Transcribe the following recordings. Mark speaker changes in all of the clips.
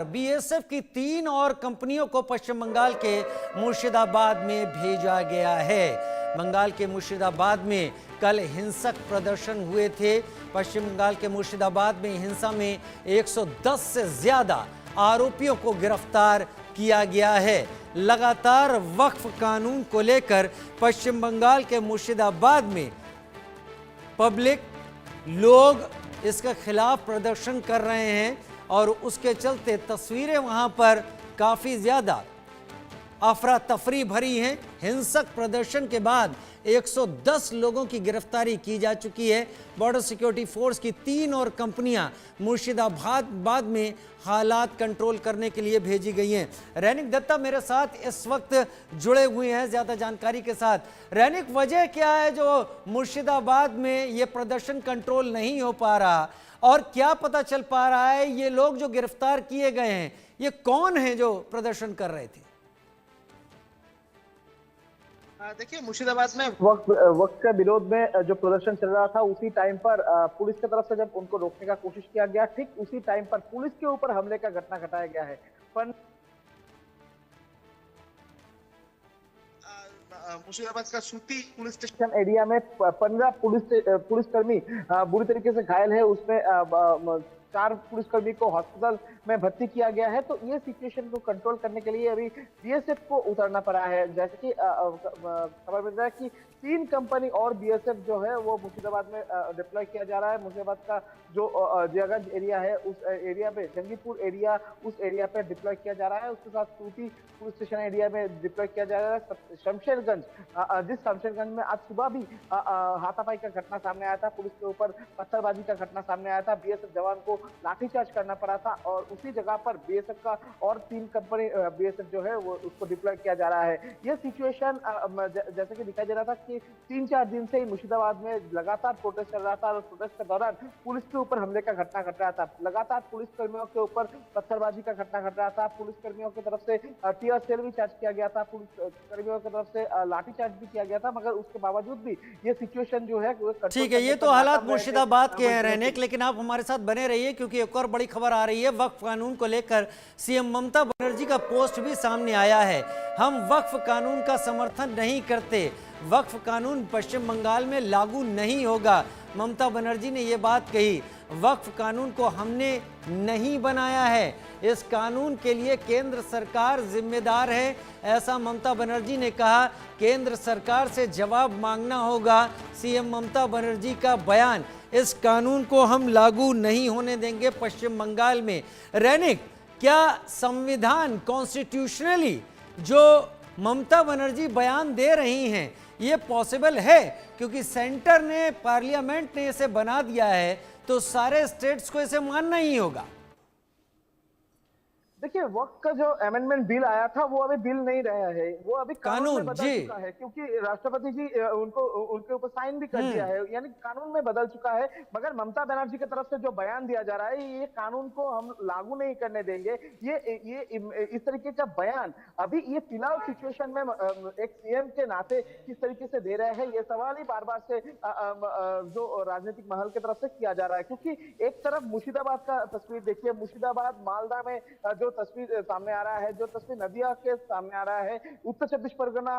Speaker 1: BSF की 3 और कंपनियों को पश्चिम बंगाल के मुर्शिदाबाद में भेजा गया है। बंगाल के मुर्शिदाबाद में कल हिंसक प्रदर्शन हुए थे। पश्चिम बंगाल के मुर्शिदाबाद में हिंसा में 110 से ज्यादा आरोपियों को गिरफ्तार किया गया है। लगातार वक्फ कानून को लेकर पश्चिम बंगाल के मुर्शिदाबाद में पब्लिक लोग इसके खिलाफ प्रदर्शन कर रहे हैं और उसके चलते तस्वीरें वहां पर काफी ज्यादा अफरा तफरी भरी हैं। हिंसक प्रदर्शन के बाद 110 लोगों की गिरफ्तारी की जा चुकी है। बॉर्डर सिक्योरिटी फोर्स की 3 और कंपनियां मुर्शिदाबाद में हालात कंट्रोल करने के लिए भेजी गई हैं। रैनिक दत्ता मेरे साथ इस वक्त जुड़े हुए हैं ज्यादा जानकारी के साथ। रैनिक, वजह क्या है जो मुर्शिदाबाद में ये प्रदर्शन कंट्रोल नहीं हो पा रहा और क्या पता चल पा रहा है ये लोग जो गिरफ्तार किए गए हैं ये कौन है जो प्रदर्शन कर रहे थे?
Speaker 2: देखिए, मुर्शिदाबाद में वक्त के विरोध में जो प्रदर्शन चल रहा था उसी टाइम पर पुलिस की तरफ से जब उनको रोकने का कोशिश किया गया, ठीक उसी टाइम पर पुलिस के ऊपर हमले का घटना घटाया गया है। मुर्शिदाबाद का सूती पुलिस स्टेशन एरिया में 15 पुलिसकर्मी बुरी तरीके से घायल है। उसमें 4 पुलिसकर्मी को हॉस्पिटल में भर्ती किया गया है। तो ये सिचुएशन को कंट्रोल करने के लिए अभी बीएसएफ को उतरना पड़ा है। जैसे कि खबर मिल रहा है कि 3 कंपनी और बीएसएफ जो है वो मुर्शिदाबाद में डिप्लॉय किया जा रहा है। मुर्शिदाबाद का जो जयगंज एरिया है उस एरिया पे, जंगीपुर एरिया, उस एरिया पे डिप्लॉय किया जा रहा है। उसके साथ सूती पुलिस स्टेशन एरिया में डिप्लॉय किया जा रहा है। शमशेरगंज, जिस शमशेरगंज में आज सुबह भी हाथापाई का घटना सामने आया था, पुलिस के ऊपर पत्थरबाजी का घटना सामने आया था, बीएसएफ जवान को लाठीचार्ज करना पड़ा था और उसी जगह पर बीएसएफ का और 3 कंपनी बीएसएफ जो है वो उसको डिप्लॉय किया जा रहा है। ये सिचुएशन जैसे कि दिखाई दे रहा था कि 3-4 दिन से ही मुर्शिदाबाद में लगातार प्रोटेस्ट चल रहा था और प्रोटेस्ट के दौरान पुलिस के ऊपर हमले का घटना घट रहा था। लगातार पुलिस कर्मियों के ऊपर पत्थरबाजी का घटना घट रहा था। पुलिस कर्मियों की तरफ से टीयर सेल भी चार्ज किया गया था, पुलिस कर्मियों की तरफ से लाठीचार्ज भी किया गया था, मगर उसके बावजूद भी ये सिचुएशन जो है।
Speaker 1: ठीक है, ये तो हालात मुर्शिदाबाद के हैं रैनिक, लेकिन आप हमारे साथ बने रहिए क्योंकि एक और बड़ी खबर आ रही है। वक्फ कानून को लेकर सीएम ममता बनर्जी का पोस्ट भी सामने आया है। हम वक्फ कानून का समर्थन नहीं करते, वक्फ कानून पश्चिम बंगाल में लागू नहीं होगा। ममता बनर्जी ने यह बात कही। वक्फ कानून को हमने नहीं बनाया है, इस कानून के लिए केंद्र सरकार जिम्मेदार है, ऐसा ममता बनर्जी ने कहा। केंद्र सरकार से जवाब मांगना होगा। सीएम ममता बनर्जी का बयान, इस कानून को हम लागू नहीं होने देंगे पश्चिम बंगाल में। रैनिक, क्या संविधान कॉन्स्टिट्यूशनली जो ममता बनर्जी बयान दे रही हैं ये पॉसिबल है? क्योंकि सेंटर ने, पार्लियामेंट ने इसे बना दिया है तो सारे स्टेट्स को इसे मानना ही होगा।
Speaker 2: देखिए, वक्त का जो अमेंडमेंट बिल आया था वो अभी बिल नहीं रहा है, वो अभी कानून में बदल
Speaker 1: जी
Speaker 2: चुका है, क्योंकि राष्ट्रपति जी उनके ऊपर साइन भी कर दिया है, यानी कानून में बदल चुका है। मगर ममता बनर्जी की तरफ से जो बयान दिया जा रहा है, ये कानून को हम लागू नहीं करने देंगे, ये इस तरीके का बयान अभी ये फिलहाल सिचुएशन में एक सीएम के नाते किस तरीके से दे रहे हैं, ये सवाल ही बार बार से जो राजनीतिक महल की तरफ से किया जा रहा है। क्योंकि एक तरफ मुर्शिदाबाद का तस्वीर देखिए, मुर्शिदाबाद, मालदा में जो तस्वीर सामने आ रहा है, जो तस्वीर नदिया के सामने आ रहा है, उत्तर चौबीस परगना,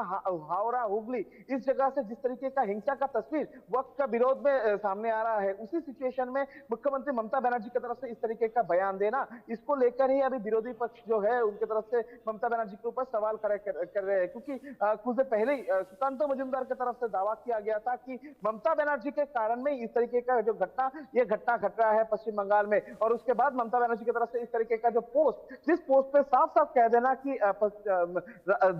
Speaker 2: हावड़ा, हुगली, इस जगह से जिस तरीके का हिंसा का तस्वीर वक्त का विरोध में सामने आ रहा है, उसी सिचुएशन में मुख्यमंत्री ममता बनर्जी की तरफ से इस तरीके का बयान देना, इसको लेकर ही अभी विरोधी पक्ष जो है उनकी तरफ से ममता बनर्जी के ऊपर सवाल खड़े कर रहे हैं। क्योंकि कुछ देर पहले ही सुकांतो मजूमदार की तरफ से दावा किया गया था कि ममता बनर्जी के कारण में इस तरीके का जो घटना घट रहा है पश्चिम बंगाल में। और उसके बाद ममता बनर्जी की तरफ से इस तरीके का जो पोस्ट, जिस पोस्ट पे साफ साफ कह देना कि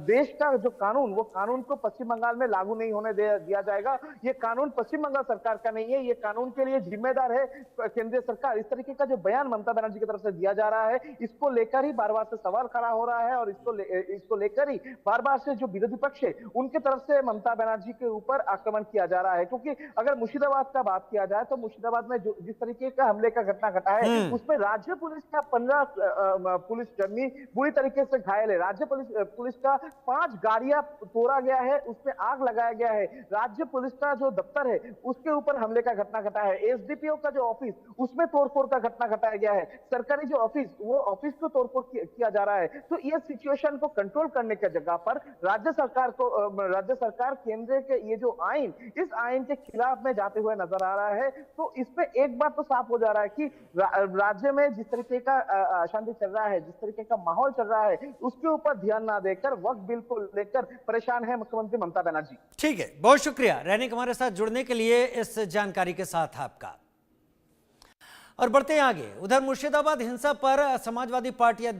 Speaker 2: देश का जो कानून, वो कानून को पश्चिम बंगाल में लागू नहीं होने दिया जाएगा, ये कानून पश्चिम बंगाल सरकार का नहीं है, ये कानून के लिए जिम्मेदार है केंद्रीय सरकार। इस तरीके का जो बयान ममता बनर्जी की तरफ से दिया जा रहा है, इसको लेकर ही बार बार से सवाल खड़ा हो रहा है और इसको लेकर ही बार बार से जो विरोधी पक्ष है उनके तरफ से ममता बनर्जी के ऊपर आक्रमण किया जा रहा है। क्योंकि अगर मुर्शिदाबाद का बात किया जाए तो मुर्शिदाबाद में जो जिस तरीके का हमले का घटना घटा है उसमें राज्य पुलिस का 15 पुलिस पुलिस कर्मी बुरी तरीके से घायल है। राज्य पुलिस का 5 गाड़ियां तोड़ा गया है, उसमें आग लगाया गया है। राज्य पुलिस का जो दफ्तर है उसके ऊपर हमले का घटना घटा है। एसडीपीओ का जो ऑफिस उसमें तोड़फोड़ का घटना घटाया गया है। सरकारी जो ऑफिस वो ऑफिस को तोड़फोड़ किया जा रहा है। तो ये सिचुएशन को कंट्रोल करने की जगह पर राज्य सरकार केंद्र के ये जो आइन, इस आइन के खिलाफ में जाते हुए नजर आ रहा है। तो इस पे एक बात तो साफ हो जा रहा है कि राज्य में जिस तरीके का अशांति चल रहा है, जिस तरीके का माहौल चल रहा है, उसके ऊपर ध्यान ना देकर वक्त बिल को लेकर परेशान है मुख्यमंत्री ममता बनर्जी।
Speaker 1: ठीक है, बहुत शुक्रिया रैनिक हमारे साथ जुड़ने के लिए इस जानकारी के साथ आपका। और बढ़ते हैं आगे। उधर मुर्शिदाबाद हिंसा पर समाजवादी पार्टी